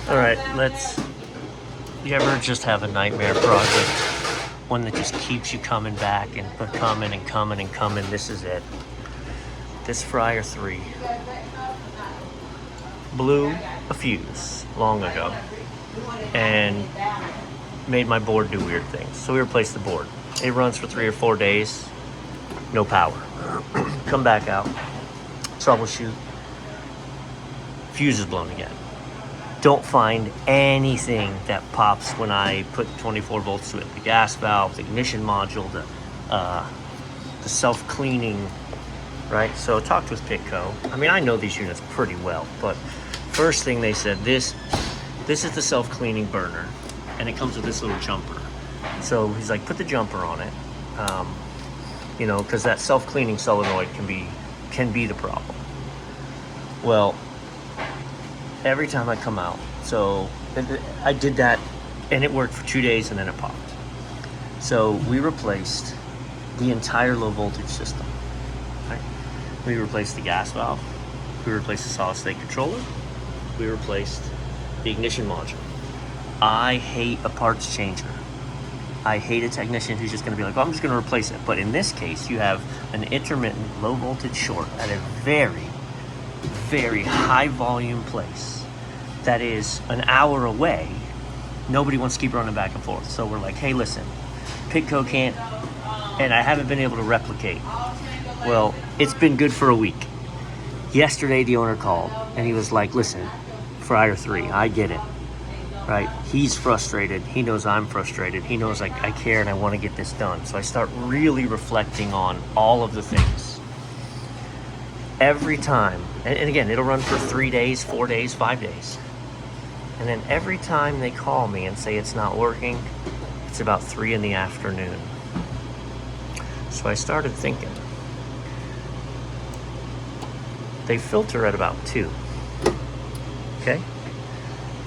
All right, you ever just have a nightmare project? One that just keeps you coming back and coming and coming and coming. This is it. This Fryer 3 blew a fuse long ago and made my board do weird things. So we replaced the board. It runs for 3 or 4 days, no power. Come back out, troubleshoot, fuse is blown again. Don't find anything that pops when I put 24 volts to it. The gas valve, the ignition module, the self-cleaning, right? So I talked with Pitco. I mean, I know these units pretty well, but first thing they said, this is the self-cleaning burner, and it comes with this little jumper. So he's like, put the jumper on it, because that self-cleaning solenoid can be the problem. Well, every time I come out, so I did that, and it worked for 2 days, and then it popped. So we replaced the entire low voltage system. Right? We replaced the gas valve, we replaced the solid state controller, we replaced the ignition module. I hate a parts changer. I hate a technician who's just going to be like, oh, I'm just going to replace it. But in this case, you have an intermittent low voltage short at a very, very high volume place that is an hour away. Nobody wants to keep running back and forth. So we're like, hey, listen, Pitco can't, and I haven't been able to replicate. Well, it's been good for a week. Yesterday, the owner called, and he was like, listen, Fryer 3, I get it, right? He's frustrated. He knows I'm frustrated. He knows I care and I want to get this done. So I start really reflecting on all of the things. Every time, and again, it'll run for 3 days, 4 days, 5 days. And then every time they call me and say it's not working, it's about 3 in the afternoon. So I started thinking, they filter at about 2. Okay?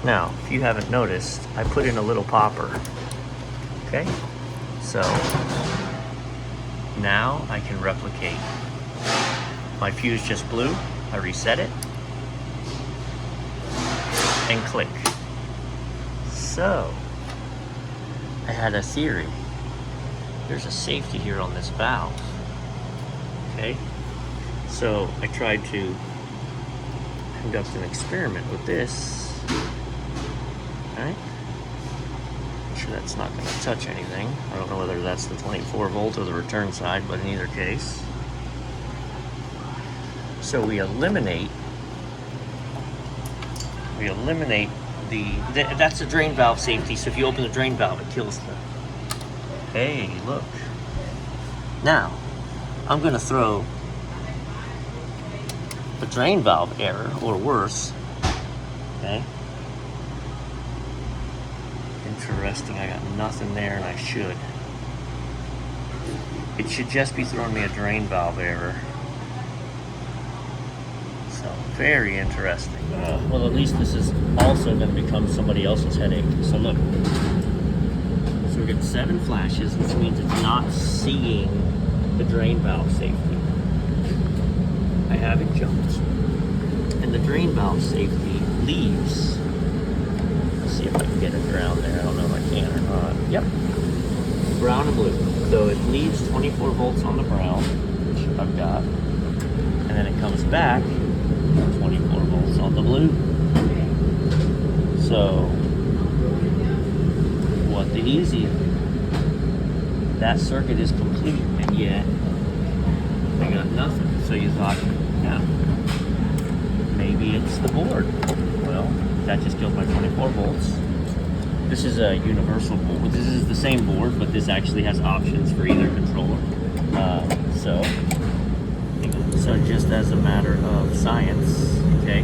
Now, if you haven't noticed, I put in a little popper. Okay? So now I can replicate. My fuse just blew. I reset it. And click. So I had a theory. There's a safety here on this valve. Okay? So I tried to conduct an experiment with this. Right? Make sure that's not going to touch anything. I don't know whether that's the 24 volt or the return side, but in either case. So we eliminate that's the drain valve safety. So if you open the drain valve, it kills them. Hey, look. Now, I'm going to throw a drain valve error, or worse. Okay. Interesting, I got nothing there, and I should. It should just be throwing me a drain valve error. So, very interesting. Well, at least this is also going to become somebody else's headache. So look. So we're getting 7 flashes, which means it's not seeing the drain valve safety. I have it jumped. And the drain valve safety leaves. Let's see if I can get it around there. I don't know if I can or not. Yep. Brown and blue. So it leaves 24 volts on the brown, which I've got. And then it comes back 24 volts on the blue. So what the easy? That circuit is complete, and yet I got nothing. So you thought, yeah, maybe it's the board. Well, that just killed my 24 volts. This is a universal board. This is the same board, but this actually has options for either controller. So just as a matter of science, okay,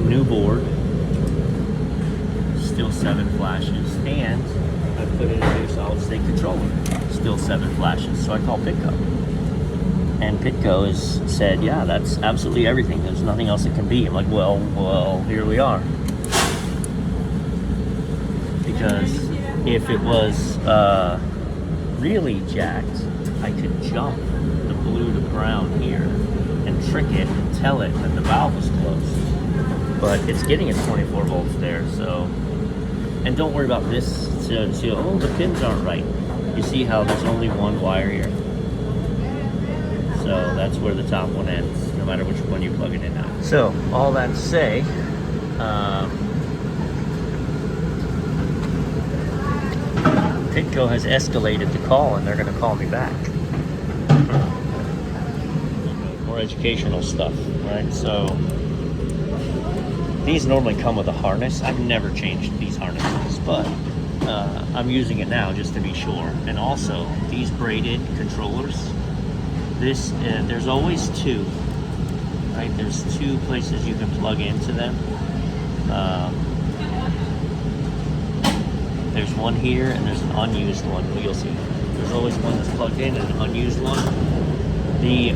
new board, still 7 flashes, and I put in a new solid state controller, still 7 flashes. So I called Pitco, and Pitco has said, yeah, that's absolutely everything. There's nothing else it can be. I'm like, well, here we are. Because if it was really jacked, I could jump the blue to brown here and trick it and tell it that the valve was closed. but it's getting its 24 volts there. So, and don't worry about this. So, oh, the pins aren't right. You see how there's only one wire here? So that's where the top one ends, no matter which one you plug it in now. So, all that to say, Pitco has escalated the call, and they're going to call me back. More educational stuff, right? So, these normally come with a harness. I've never changed these harnesses, but I'm using it now just to be sure. And also, these braided controllers, there's always two, right? There's two places you can plug into them. There's one here, and there's an unused one. You'll see. There's always one that's plugged in and an unused one. The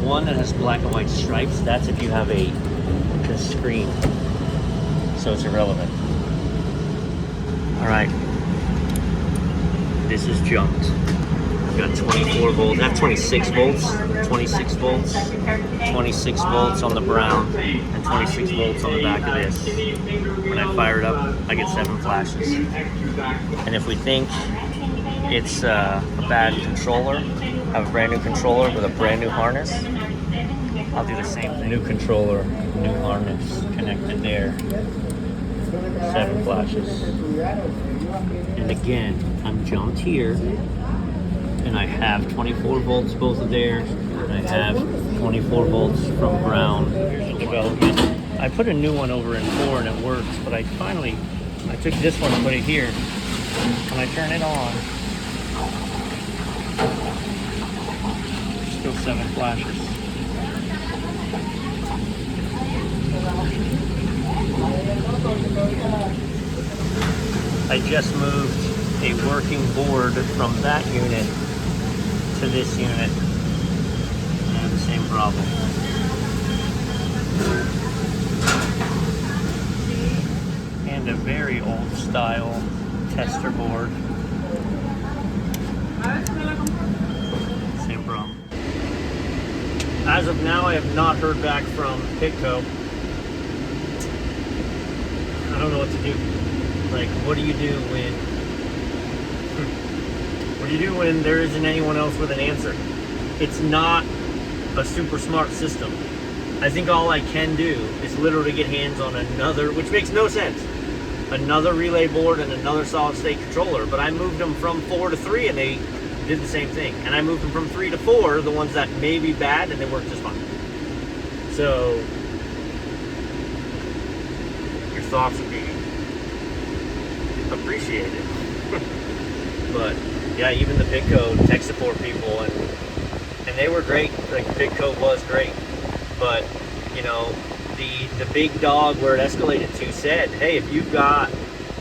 one that has black and white stripes, that's if you have a screen, so it's irrelevant. All right, this is jumped. Got 24 volts. I have 26 volts. 26 volts. 26 volts on the brown, and 26 volts on the back of this. When I fire it up, I get 7 flashes. And if we think it's a bad controller, have a brand new controller with a brand new harness, I'll do the same thing. New controller, new harness connected there. 7 flashes. And again, I'm jumped here, and I have 24 volts both of there, and I have 24 volts from brown. Here's the development. I put a new one over in 4 and it works, but I took this one and put it here. When I turn it on, still 7 flashes. I just moved a working board from that unit to this unit, and I have the same problem. And a very old style tester board. Same problem. As of now, I have not heard back from Pitco. I don't know what to do. Like, what do you do when there isn't anyone else with an answer? It's not a super smart system. I think all I can do is literally get hands on another, which makes no sense, another relay board and another solid state controller. But I moved them from 4 to 3 and they did the same thing. And I moved them from 3 to 4, the ones that may be bad, and they work just fine. So your thoughts would be appreciated. But yeah, even the Pitco tech support people, and they were great. Like, Pitco was great, but you know, the big dog where it escalated to said, hey, if you've got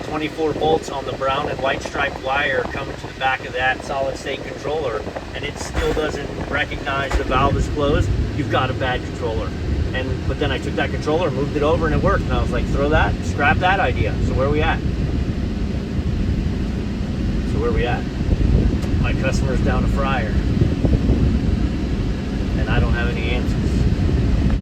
24 volts on the brown and white striped wire coming to the back of that solid state controller, and it still doesn't recognize the valve is closed, you've got a bad controller. But then I took that controller, moved it over, and it worked. And I was like, scrap that idea. So where are we at? My customer's down a fryer, and I don't have any answers.